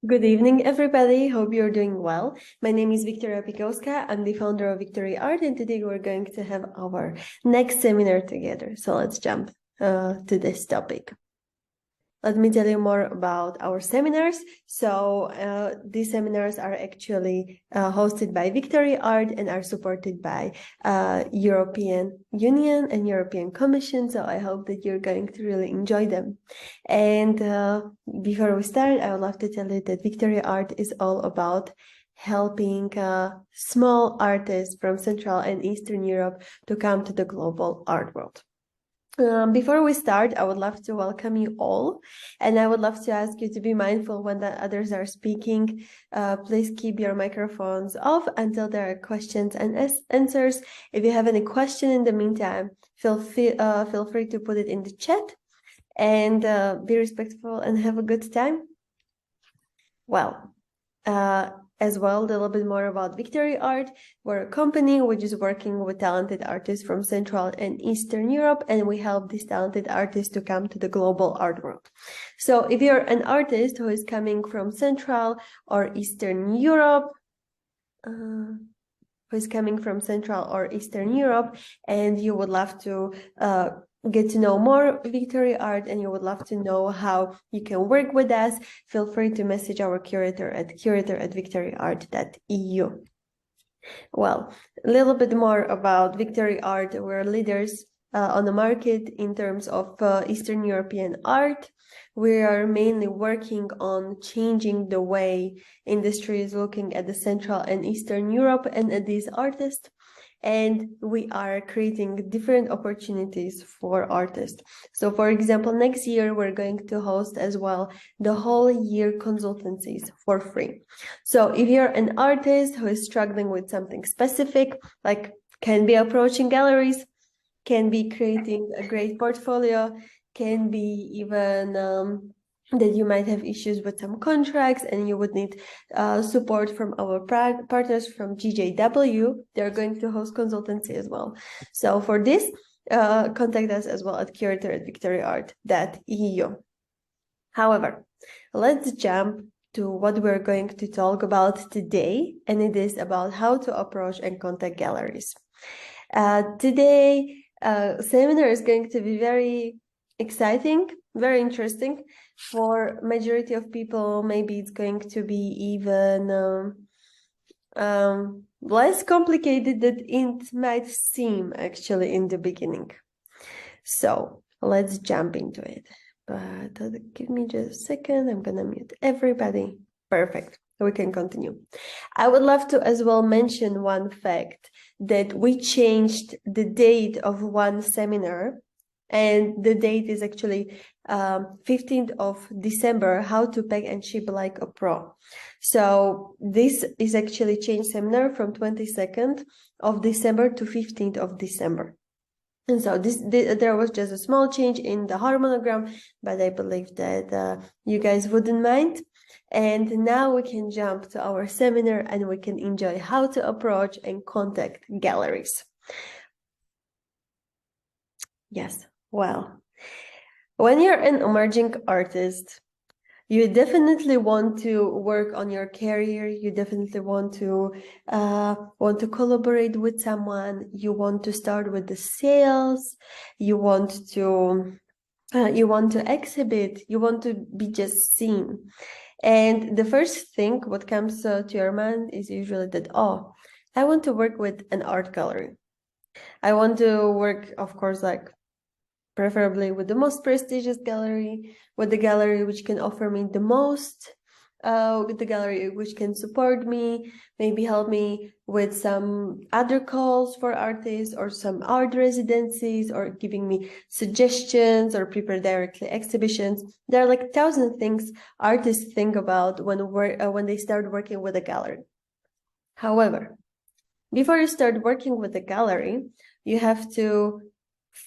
Good evening, everybody. Hope you're doing well. My name is Victoria Pikowska. I'm the founder of Victory Art, and today we're going to have our next seminar together. So let's jump to this topic. Let me tell you more about our seminars. So these seminars are actually hosted by Victory Art and are supported by European Union and European Commission. So I hope that you're going to really enjoy them. And before we start, I would love to tell you that Victory Art is all about helping small artists from Central and Eastern Europe to come to the global art world. Before we start, I would love to welcome you all, and I would love to ask you to be mindful when the others are speaking. Please keep your microphones off until there are questions and answers. If you have any question in the meantime, feel free to put it in the chat, and be respectful and have a good time. Well, as well, a little bit more about Victory Art. We're a company which is working with talented artists from Central and Eastern Europe, and we help these talented artists to come to the global art world. So if you're an artist who is coming from Central or Eastern Europe, and you would love to get to know more Victory Art and you would love to know how you can work with us, feel free to message our curator at curator@victoryart.eu. Well, a little bit more about Victory Art. We're leaders on the market in terms of Eastern European art. We are mainly working on changing the way industry is looking at the Central and Eastern Europe and at these artists. And we are creating different opportunities for artists. So for example, next year, we're going to host as well the whole year consultancies for free. So if you're an artist who is struggling with something specific, like can be approaching galleries, can be creating a great portfolio, can be even that you might have issues with some contracts and you would need support from our partners from GJW. They're going to host consultancy as well. So for this, contact us as well at curator@victoryart.eu. However, let's jump to what we're going to talk about today, and it is about how to approach and contact galleries. Today, seminar is going to be very exciting, very interesting. For majority of people, maybe it's going to be even less complicated than it might seem actually in the beginning. So let's jump into it. But give me just a second. I'm gonna mute everybody. Perfect. We can continue. I would love to as well mention one fact that we changed the date of one seminar, and the date is actually 15th of December, how to pack and ship like a pro. So this is actually changed seminar from 22nd of December to 15th of December. And so there was just a small change in the harmonogram, but I believe that you guys wouldn't mind. And now we can jump to our seminar and we can enjoy how to approach and contact galleries. Yes, well, when you're an emerging artist, you definitely want to work on your career. You definitely want to collaborate with someone. You want to start with the sales. You want to exhibit. You want to be just seen. And the first thing what comes to your mind is usually that, oh, I want to work with an art gallery. I want to work, of course, like preferably with the most prestigious gallery, with the gallery which can offer me the most, with the gallery which can support me, maybe help me with some other calls for artists or some art residencies or giving me suggestions or prepare directly exhibitions. There are like 1,000 things artists think about when they start working with a gallery. However, before you start working with a gallery, you have to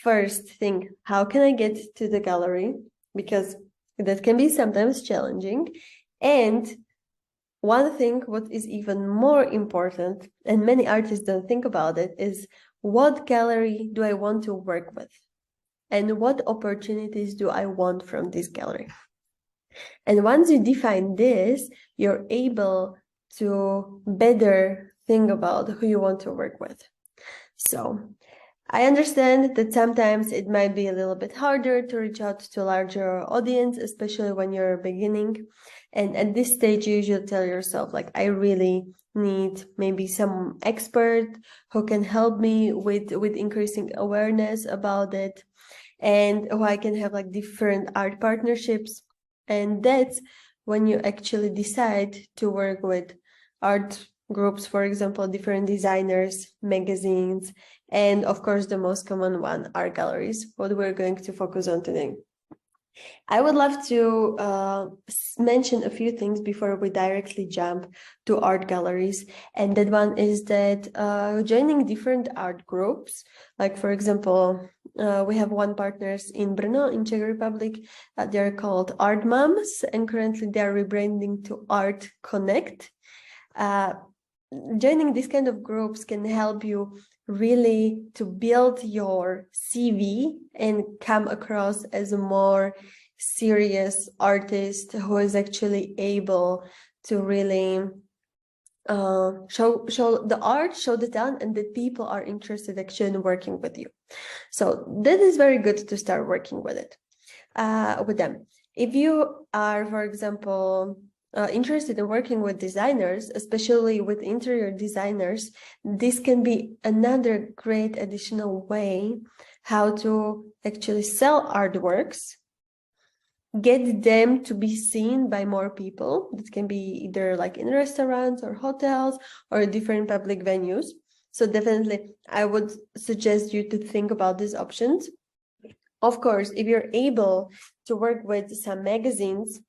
first think, how can I get to the gallery? Because that can be sometimes challenging. And one thing what is even more important, and many artists don't think about it, is what gallery do I want to work with? And what opportunities do I want from this gallery? And once you define this, you're able to better think about who you want to work with. So I understand that sometimes it might be a little bit harder to reach out to a larger audience, especially when you're beginning. And at this stage, you usually tell yourself, like, I really need maybe some expert who can help me with increasing awareness about it, and who I can have like different art partnerships. And that's when you actually decide to work with art groups, for example, different designers, magazines, and of course, the most common one, art galleries, what we're going to focus on today. I would love to mention a few things before we directly jump to art galleries. And that one is that joining different art groups, like for example, we have one partners in Brno, in Czech Republic. They're called Art Moms, and currently they're rebranding to Art Connect. Joining these kind of groups can help you really to build your CV and come across as a more serious artist who is actually able to really show the art, show the talent, and that people are interested actually in working with you. So that is very good to start working with it, with them. If you are, for example, interested in working with designers, especially with interior designers, this can be another great additional way how to actually sell artworks, get them to be seen by more people. That can be either like in restaurants or hotels or different public venues. So definitely, I would suggest you to think about these options. Of course, if you're able to work with some magazines,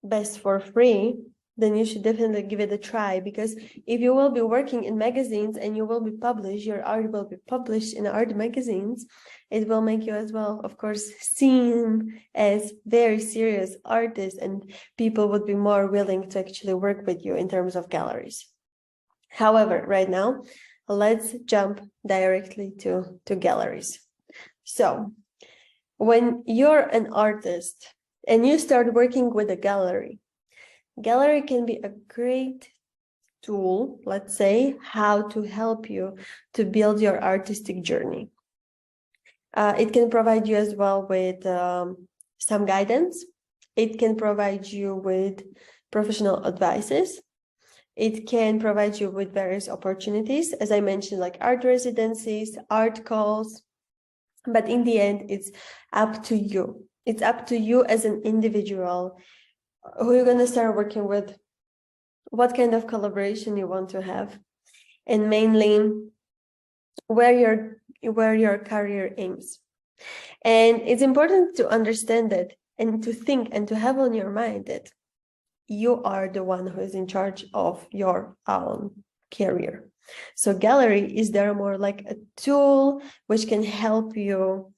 best for free, then you should definitely give it a try, because if you will be working in magazines and you will be published, your art will be published in art magazines, it will make you as well, of course, seen as very serious artist, and people would be more willing to actually work with you in terms of galleries. However, right now, let's jump directly to galleries. So when you're an artist and you start working with a gallery can be a great tool, let's say, how to help you to build your artistic journey. It can provide you as well with some guidance. It can provide you with professional advices. It can provide you with various opportunities, as I mentioned, like art residencies, art calls. But in the end, it's up to you. It's up to you as an individual, who you're going to start working with, what kind of collaboration you want to have, and mainly where your career aims. And it's important to understand that, and to think and to have on your mind that you are the one who is in charge of your own career. So gallery is there more like a tool which can help you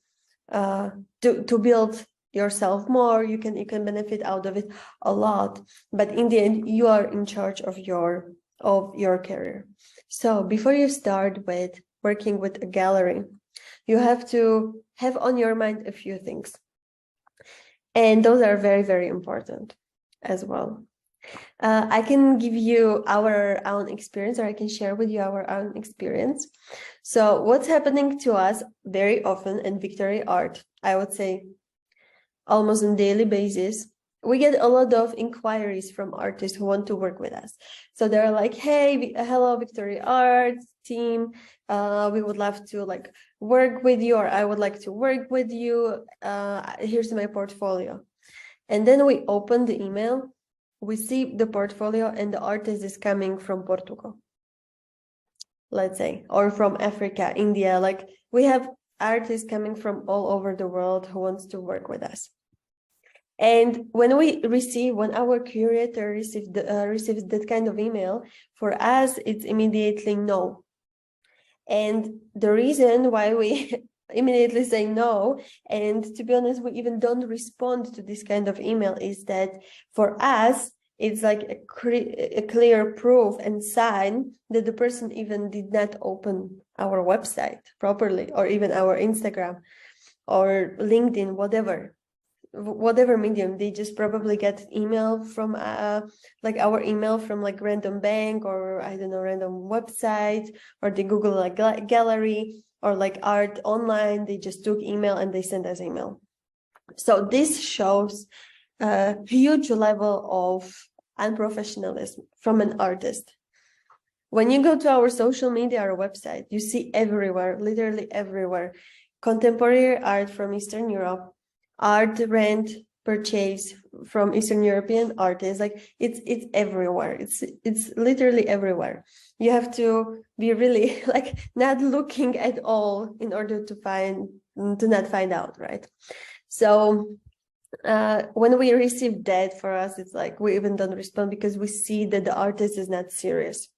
to build yourself more. You can benefit out of it a lot, but in the end, you are in charge of your career. So before you start with working with a gallery, you have to have on your mind a few things, and those are very, very important as well. I can give you our own experience, or I can share with you our own experience. So what's happening to us very often in Victory Art, I would say almost on a daily basis, we get a lot of inquiries from artists who want to work with us. So they're like, hey, hello, Victory Art team. We would love to like work with you, or I would like to work with you. Here's my portfolio. And then we open the email, we see the portfolio, and the artist is coming from Portugal, let's say, or from Africa, India. Like, we have artists coming from all over the world who wants to work with us. And when our curator receives that kind of email, for us, it's immediately no. And the reason why we immediately say no, and to be honest, we even don't respond to this kind of email, is that for us, it's like a clear proof and sign that the person even did not open our website properly, or even our Instagram or LinkedIn, whatever. whatever medium, they just probably get email from like our email from like random bank, or I don't know, random website, or they Google like gallery or like art online. They just took email and they send us email. So this shows a huge level of unprofessionalism from an artist. When you go to our social media or website, you see everywhere, literally everywhere, contemporary art from Eastern Europe, art rent purchase from Eastern European artists. Like it's everywhere. It's literally everywhere. You have to be really like not looking at all in order to not find out, right? So when we receive that, for us, it's like we even don't respond because we see that the artist is not serious.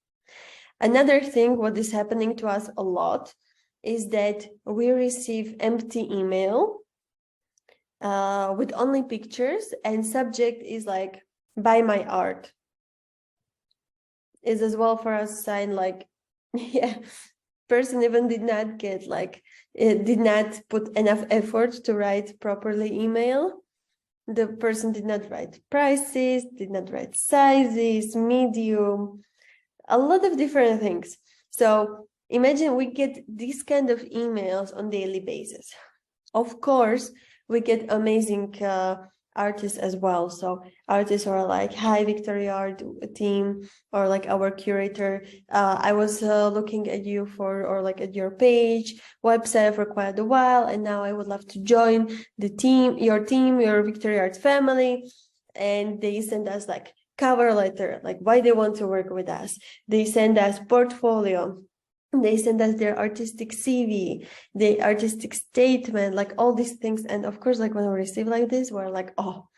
Another thing, what is happening to us a lot, is that we receive empty email with only pictures, and subject is like, buy my art. Is as well for us sign like, yeah, person even did not get like, it did not put enough effort to write properly email. The person did not write prices, did not write sizes, medium, a lot of different things. So imagine we get these kind of emails on daily basis. Of course, we get amazing artists as well. So artists are like, hi, Victoria art team, or like our curator. I was looking at you or like at your page, website for quite a while, and now I would love to join the team, your Victoria art family. And they send us like cover letter, like why they want to work with us. They send us portfolio. They send us their artistic CV, the artistic statement, like all these things. And of course, like when we receive like this, we're like, oh,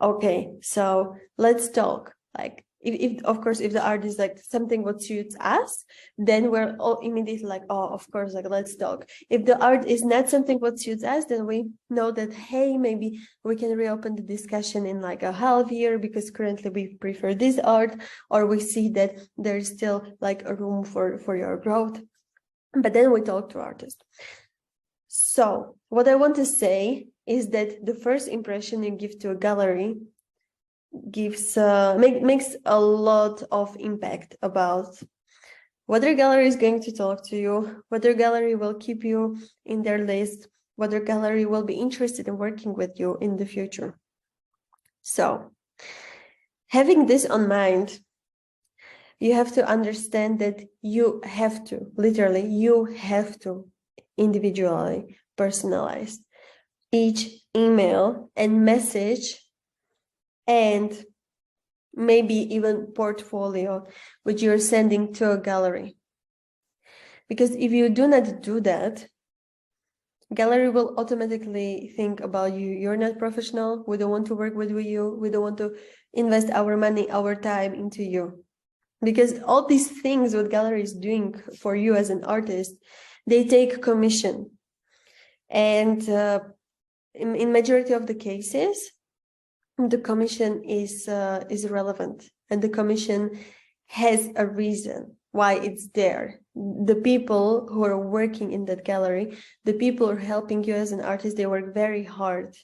okay, so let's talk. Like if of course, if the art is like something what suits us, then we're all immediately like, oh, of course, like let's talk. If the art is not something what suits us, then we know that, hey, maybe we can reopen the discussion in like a half year, because currently we prefer this art, or we see that there's still like a room for your growth. But then we talk to artists. So what I want to say is that the first impression you give to a gallery makes a lot of impact about whether gallery is going to talk to you, whether gallery will keep you in their list, whether gallery will be interested in working with you in the future. So having this on mind, you have to understand that you have to, literally, you have to individually personalize each email and message, and maybe even portfolio which you're sending to a gallery. Because if you do not do that, gallery will automatically think about you. You're not professional. We don't want to work with you. We don't want to invest our money, our time into you. Because all these things what gallery is doing for you as an artist, they take commission. And in majority of the cases, the commission is irrelevant, and the commission has a reason why it's there. The people who are working in that gallery, the people who are helping you as an artist, they work very hard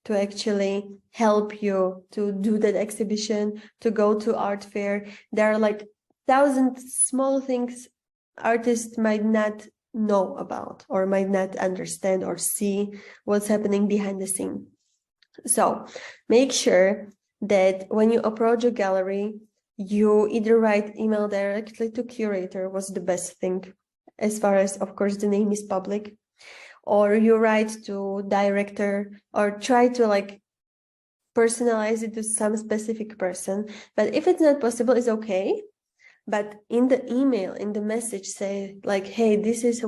to actually help you to do that exhibition, to go to art fair. There are like 1,000 small things artists might not know about, or might not understand or see what's happening behind the scene. So make sure that when you approach a gallery, you either write email directly to curator, was the best thing, as far as, of course, the name is public, or you write to director, or try to like personalize it to some specific person. But if it's not possible, it's okay. But in the email, in the message, say like, hey, this is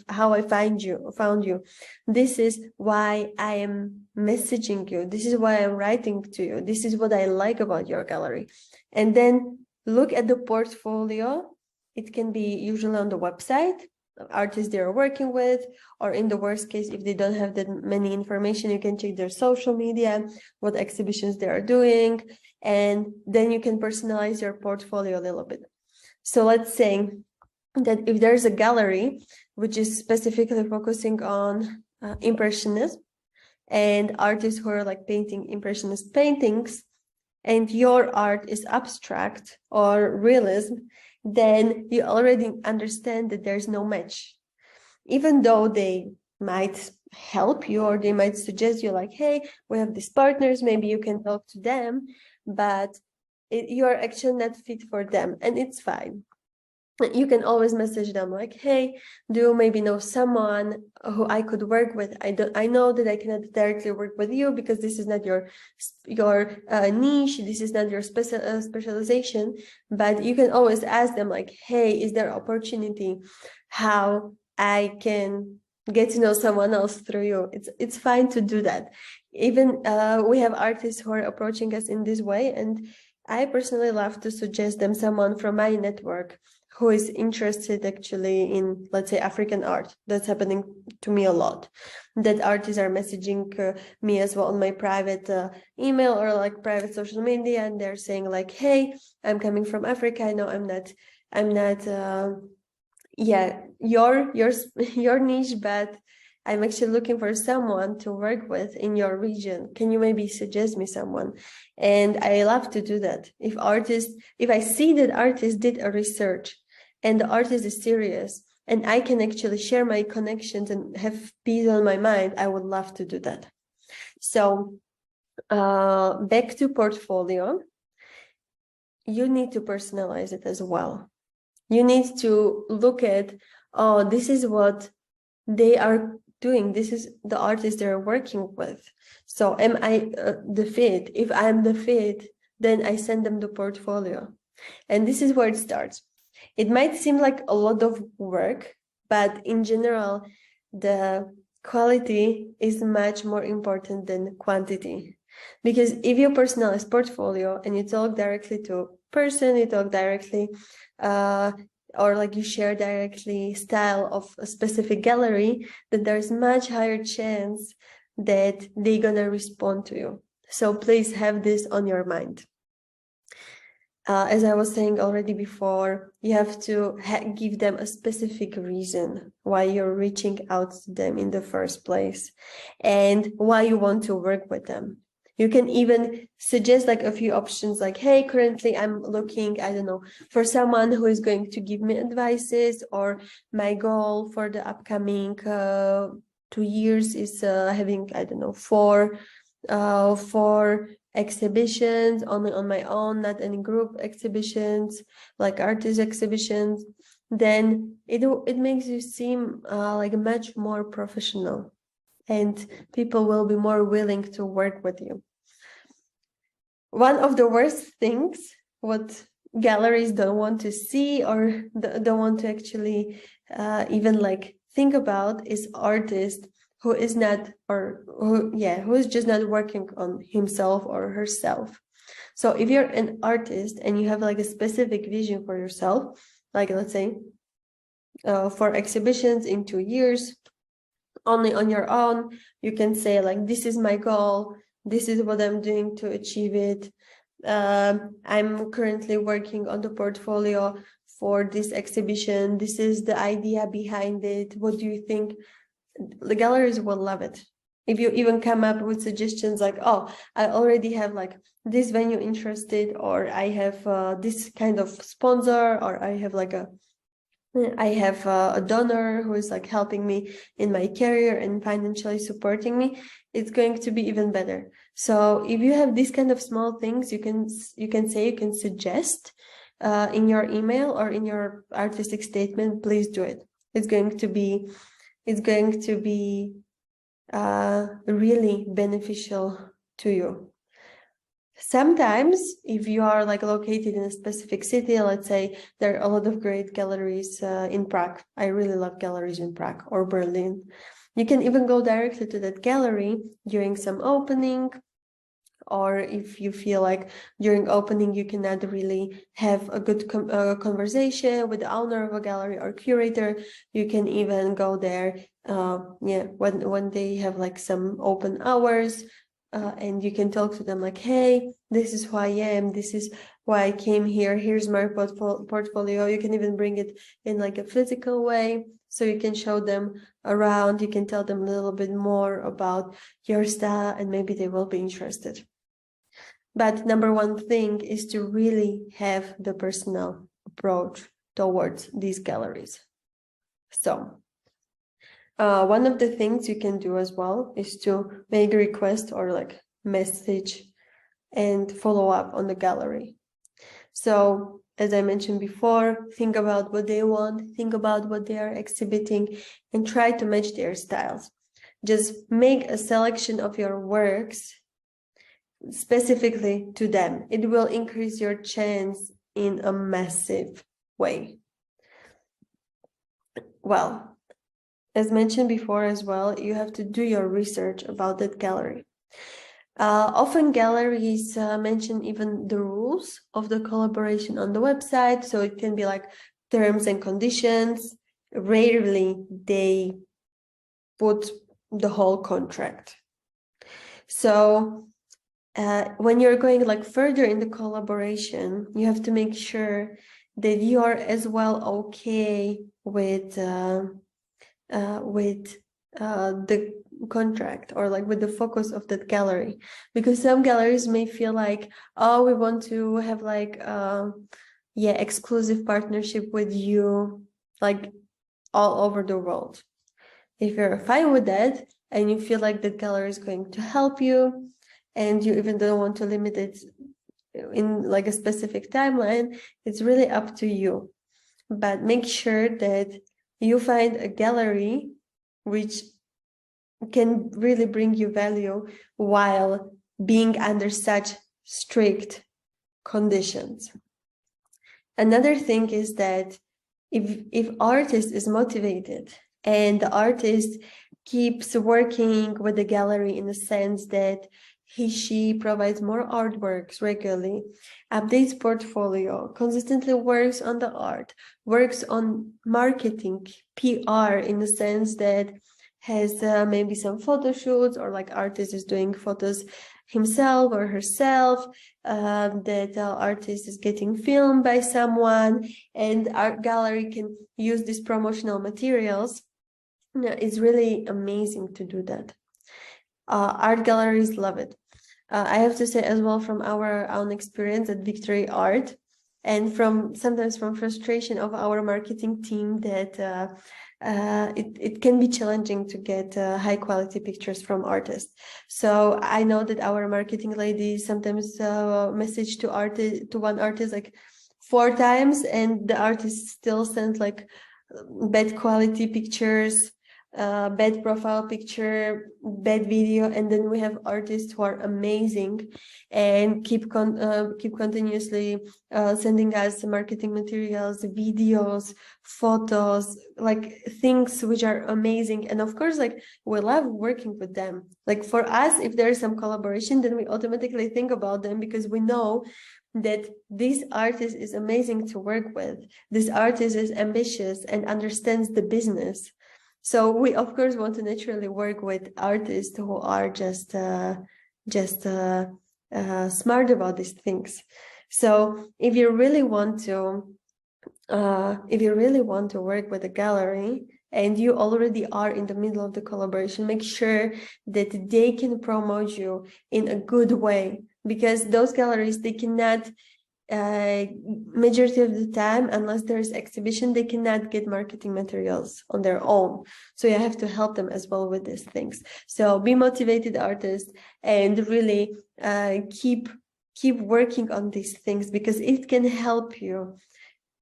how I found you. This is why I am messaging you. This is why I'm writing to you. This is what I like about your gallery. And then look at the portfolio. It can be usually on the website, artists they are working with, or in the worst case, if they don't have that many information, you can check their social media, what exhibitions they are doing, and then you can personalize your portfolio a little bit. So let's say that if there's a gallery which is specifically focusing on impressionism, and artists who are like painting impressionist paintings, and your art is abstract or realism, then you already understand that there's no match. Even though they might help you or they might suggest you like, hey, we have these partners, maybe you can talk to them, but you're actually not fit for them, and it's fine. You can always message them like, hey, do you maybe know someone who I could work with? I know that I cannot directly work with you because this is not your niche, this is not your specialization, but you can always ask them like, hey, is there opportunity how I can get to know someone else through you? It's fine to do that. Even we have artists who are approaching us in this way, and I personally love to suggest them someone from my network who is interested actually in, let's say, African art. That's happening to me a lot. That artists are messaging me as well on my private email or like private social media, and they're saying like, hey, I'm coming from Africa. I know I'm not your niche, but I'm actually looking for someone to work with in your region. Can you maybe suggest me someone? And I love to do that. If I see that artist did a research and the artist is serious and I can actually share my connections and have peace on my mind, I would love to do that. So back to portfolio, you need to personalize it as well. You need to look at, oh, this is what they are doing. This is the artist they're working with. So am I the fit? If I'm the fit, then I send them the portfolio. And this is where it starts. It might seem like a lot of work, but in general, the quality is much more important than quantity. Because if you personalize portfolio and you talk directly to a person, you talk directly or like you share directly style of a specific gallery, then there's much higher chance that they're gonna respond to you. So please have this on your mind. As I was saying already before, you have to give them a specific reason why you're reaching out to them in the first place and why you want to work with them. You can even suggest like a few options like, hey, currently I'm looking, I don't know, for someone who is going to give me advices, or my goal for the upcoming 2 years is having, I don't know, four exhibitions only on my own, not any group exhibitions, like artist exhibitions. Then it makes you seem like much more professional, and people will be more willing to work with you. One of the worst things what galleries don't want to see or don't want to actually even like think about is artist who is not, or who is just not working on himself or herself. So if you're an artist and you have like a specific vision for yourself, like let's say for exhibitions in 2 years, only on your own, you can say like, this is my goal, this is what I'm doing to achieve it. I'm currently working on the portfolio for this exhibition. This is the idea behind it. What do you think? The galleries will love it. If you even come up with suggestions like, oh, I already have like this venue interested, or I have this kind of sponsor, or I have a donor who is like helping me in my career and financially supporting me, it's going to be even better. So if you have these kind of small things, you can suggest in your email or in your artistic statement, please do it. It's going to be really beneficial to you. Sometimes if you are like located in a specific city, let's say there are a lot of great galleries in Prague. I really love galleries in Prague or Berlin. You can even go directly to that gallery during some opening, or if you feel like during opening you cannot really have a good conversation with the owner of a gallery or curator, you can even go there when they have like some open hours, and you can talk to them like, hey, this is who I am, this is why I came here, here's my portfolio. You can even bring it in like a physical way, So you can show them around, you can tell them a little bit more about your style, and maybe they will be interested. But number one thing is to really have the personal approach towards these galleries. So one of the things you can do as well is to make a request or like message and follow up on the gallery. So as I mentioned before, think about what they want, think about what they are exhibiting, and try to match their styles. Just make a selection of your works specifically to them. It will increase your chance in a massive way. Well, as mentioned before as well, you have to do your research about that gallery. Often galleries mention even the rules of the collaboration on the website, so it can be like terms and conditions. Rarely they put the whole contract. So when you're going like further in the collaboration, you have to make sure that you are as well okay with the contract or like with the focus of that gallery, because some galleries may feel like, oh, we want to have like exclusive partnership with you like all over the world. If you're fine with that and you feel like that gallery is going to help you and you even don't want to limit it in like a specific timeline, it's really up to you. But make sure that you find a gallery which can really bring you value while being under such strict conditions. Another thing is that if artist is motivated and the artist keeps working with the gallery in the sense that she provides more artworks regularly, updates portfolio, consistently works on the art, works on marketing, PR, in the sense that has maybe some photo shoots, or like artist is doing photos himself or herself, that artist is getting filmed by someone, and art gallery can use these promotional materials. It's really amazing to do that. Art galleries love it. I have to say as well, from our own experience at Victory Art, and sometimes from frustration of our marketing team, that it can be challenging to get high quality pictures from artists. So I know that our marketing ladies sometimes message to one artist like 4 times, and the artist still sends like bad quality pictures, bad profile picture, bad video, and then we have artists who are amazing and keep continuously sending us marketing materials, videos, photos, like things which are amazing. And of course, like, we love working with them. Like, for us, if there is some collaboration, then we automatically think about them, because we know that this artist is amazing to work with. This artist is ambitious and understands the business. So we, of course, want to naturally work with artists who are just smart about these things. So if you really want to work with a gallery and you already are in the middle of the collaboration, make sure that they can promote you in a good way, because those galleries, they cannot, majority of the time, unless there's exhibition, they cannot get marketing materials on their own. So you have to help them as well with these things. So be motivated artists, and really keep working on these things, because it can help you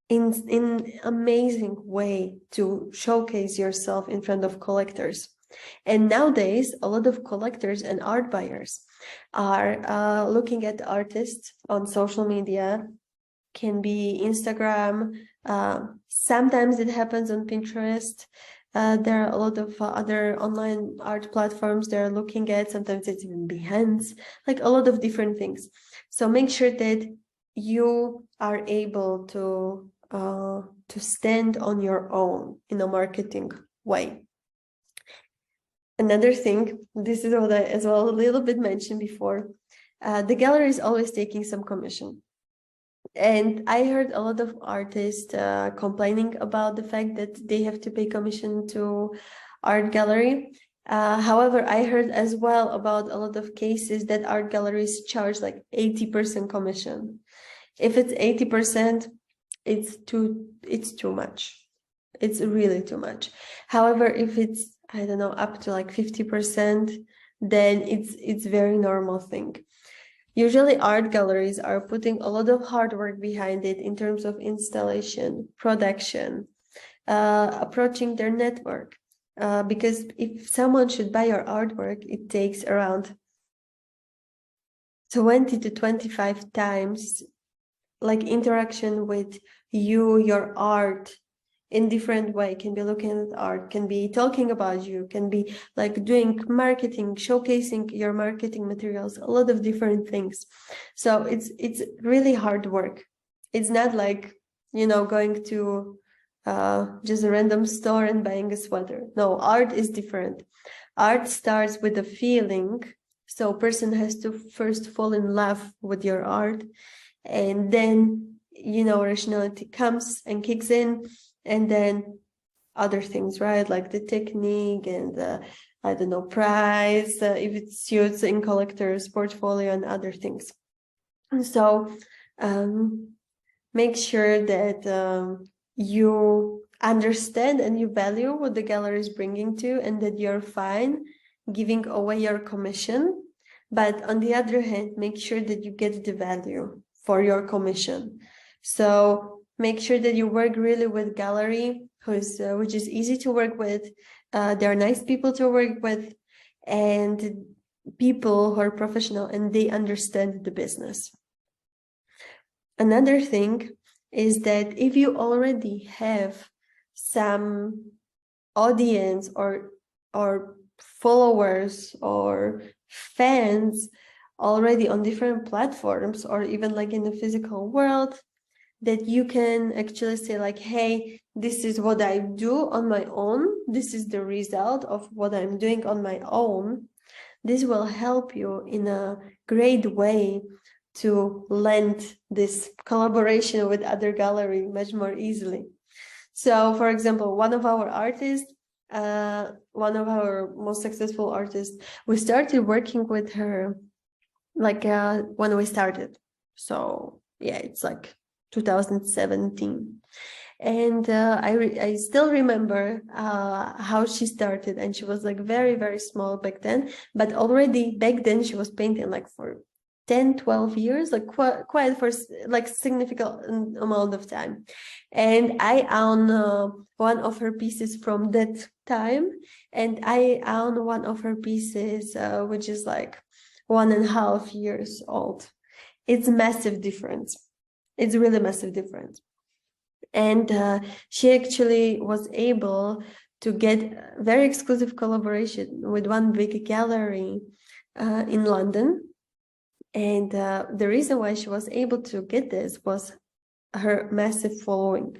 in amazing way to showcase yourself in front of collectors. And nowadays, a lot of collectors and art buyers are looking at artists on social media. Can be Instagram, sometimes it happens on Pinterest. There are a lot of other online art platforms they're looking at. Sometimes it's even Behance, like a lot of different things. So make sure that you are able to stand on your own in a marketing way. Another thing, this is what I as well a little bit mentioned before, the gallery is always taking some commission. And I heard a lot of artists complaining about the fact that they have to pay commission to art gallery. However, I heard as well about a lot of cases that art galleries charge like 80% commission. If it's 80%, it's too much. It's really too much. However, if it's, I don't know, up to like 50%, then it's very normal thing. Usually art galleries are putting a lot of hard work behind it in terms of installation, production, approaching their network. Because if someone should buy your artwork, it takes around 20 to 25 times like interaction with you, your art, in different way. Can be looking at art, can be talking about you, can be like doing marketing, showcasing your marketing materials, a lot of different things. So it's really hard work. It's not like, you know, going to just a random store and buying a sweater. No, art is different. Art starts with a feeling. So a person has to first fall in love with your art, and then, you know, rationality comes and kicks in, and then other things, right? Like the technique and I don't know, price, if it suits in collector's portfolio and other things. So make sure that you understand and you value what the gallery is bringing to, and that you're fine giving away your commission. But on the other hand, make sure that you get the value for your commission. So make sure that you work really with gallery, which is easy to work with. They're nice people to work with, and people who are professional and they understand the business. Another thing is that if you already have some audience or followers or fans already on different platforms, or even like in the physical world, that you can actually say like, hey, this is what I do on my own. This is the result of what I'm doing on my own. This will help you in a great way to lend this collaboration with other gallery much more easily. So for example, one of our artists, one of our most successful artists, we started working with her like when we started. So yeah, it's like 2017. And I still remember how she started, and she was like very, very small back then, but already back then she was painting like for 10, 12 years, like quite for like significant amount of time. And I own one of her pieces from that time, and I own one of her pieces which is like 1.5 years old. It's massive difference. It's really massive difference. And she actually was able to get very exclusive collaboration with one big gallery in London. And the reason why she was able to get this was her massive following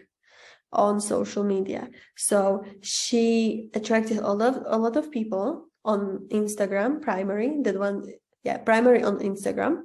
on social media. So she attracted a lot of people on Instagram, primary on Instagram.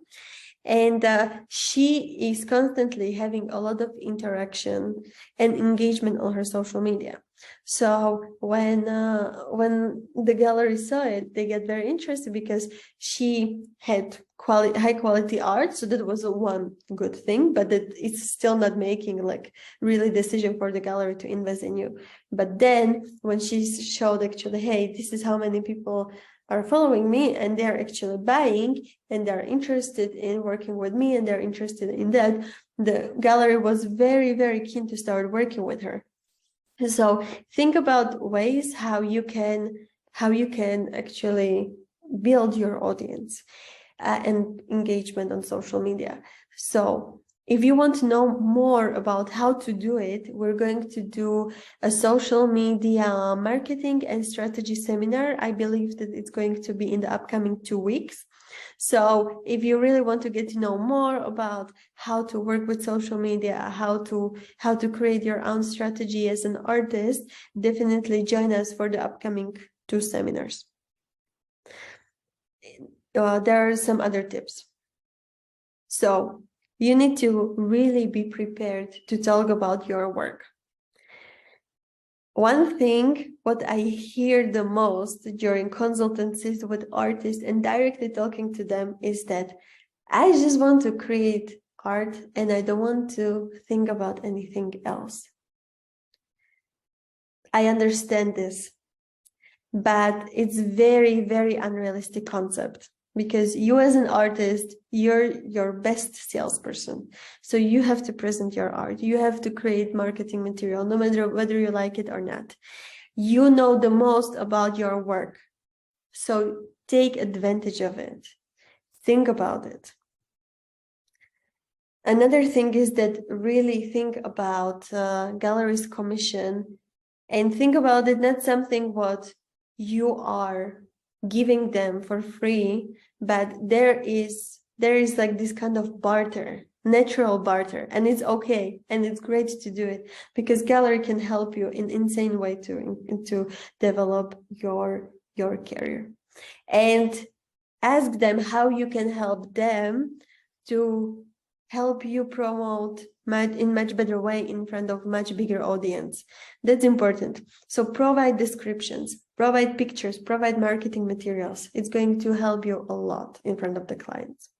And she is constantly having a lot of interaction and engagement on her social media. So when the gallery saw it, they get very interested because she had high quality art. So that was one good thing, but it's still not making like really decision for the gallery to invest in you. But then when she showed actually, hey, this is how many people are following me, and they're actually buying, and they're interested in working with me, and they're interested in that, the gallery was very, very keen to start working with her. So think about ways how you can actually build your audience and engagement on social media. So if you want to know more about how to do it, we're going to do a social media marketing and strategy seminar. I believe that it's going to be in the upcoming 2 weeks. So if you really want to get to know more about how to work with social media, how to create your own strategy as an artist, definitely join us for the upcoming 2 seminars. There are some other tips. So you need to really be prepared to talk about your work. One thing, what I hear the most during consultancies with artists and directly talking to them is that I just want to create art and I don't want to think about anything else. I understand this, but it's very, very unrealistic concept because you as an artist, you're your best salesperson. So you have to present your art. You have to create marketing material, no matter whether you like it or not. You know the most about your work. So take advantage of it. Think about it. Another thing is that really think about galleries commission and think about it not something what you are giving them for free, but there is like this kind of barter, natural barter, and it's okay and it's great to do it because gallery can help you in insane way to develop your career. And ask them how you can help them to help you promote in much better way in front of much bigger audience. That's important. So provide descriptions, provide pictures, provide marketing materials. It's going to help you a lot in front of the clients.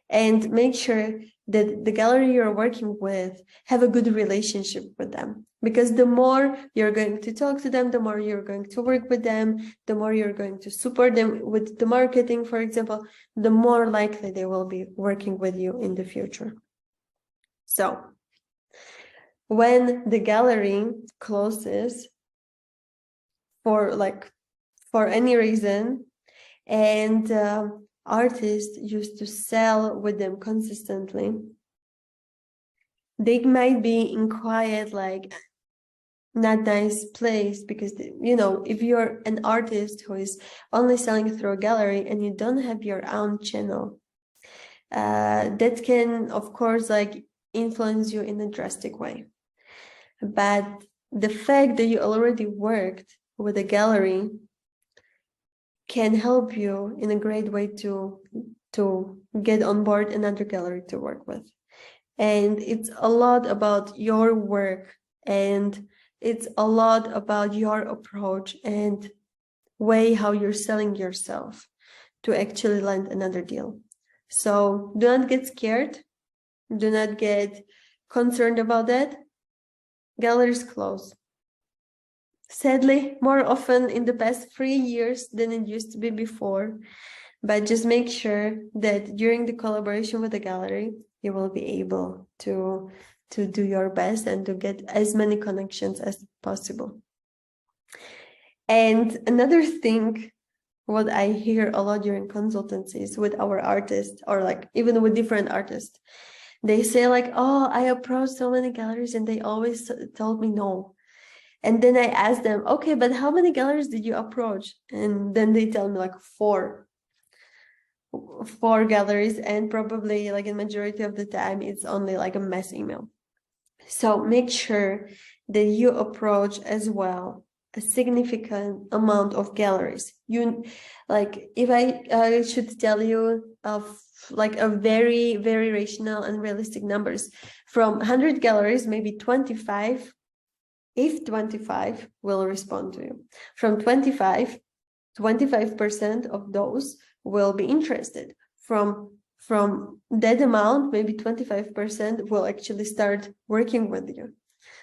And make sure that the gallery you're working with have a good relationship with them, because the more you're going to talk to them, the more you're going to work with them, the more you're going to support them with the marketing, for example, the more likely they will be working with you in the future. So when the gallery closes for any reason, and artists used to sell with them consistently, they might be in quiet, like not nice place, because if you're an artist who is only selling through a gallery and you don't have your own channel, that can of course like influence you in a drastic way. But the fact that you already worked with a gallery can help you in a great way to get on board another gallery to work with. And it's a lot about your work, and it's a lot about your approach and way how you're selling yourself to actually land another deal. So do not get scared. Do not get concerned about that. Galleries close. Sadly, more often in the past 3 years than it used to be before. But just make sure that during the collaboration with the gallery, you will be able to do your best and to get as many connections as possible. And another thing, what I hear a lot during consultancies with our artists, or like even with different artists, they say like, oh, I approached so many galleries and they always told me no. And then I ask them, okay, but how many galleries did you approach? And then they tell me like 4 galleries, and probably like in majority of the time it's only like a mass email. So make sure that you approach as well a significant amount of galleries. You like, if I should tell you of like a very, very rational and realistic numbers, from 100 galleries, maybe 25 will respond to you. From 25% of those will be interested. From that amount, maybe 25% will actually start working with you.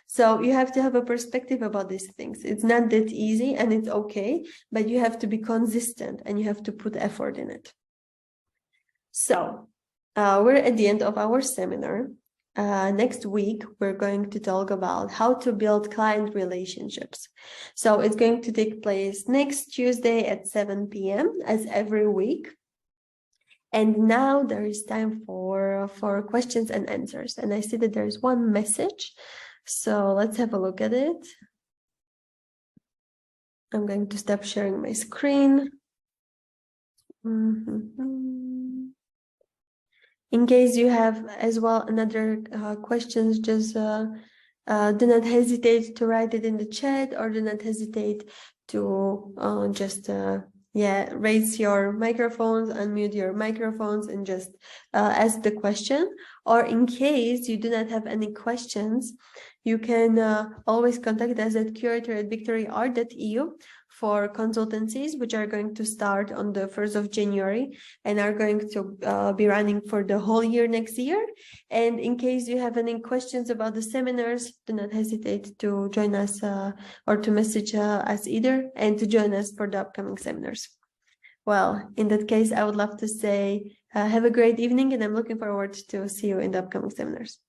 So you have to have a perspective about these things. It's not that easy, and it's okay, but you have to be consistent and you have to put effort in it. So we're at the end of our seminar. Next week, we're going to talk about how to build client relationships. So it's going to take place next Tuesday at 7 p.m. as every week. And now there is time for questions and answers. And I see that there is one message. So let's have a look at it. I'm going to stop sharing my screen. In case you have as well another questions, just do not hesitate to write it in the chat, or do not hesitate to just Yeah, raise your microphones, unmute your microphones, and just ask the question. Or in case you do not have any questions, you can always contact us at curator@victoryart.eu for consultancies, which are going to start on the 1st of January and are going to be running for the whole year next year. And in case you have any questions about the seminars, do not hesitate to join us or to message us either, and to join us for the upcoming seminars. Well, in that case, I would love to say have a great evening, and I'm looking forward to see you in the upcoming seminars.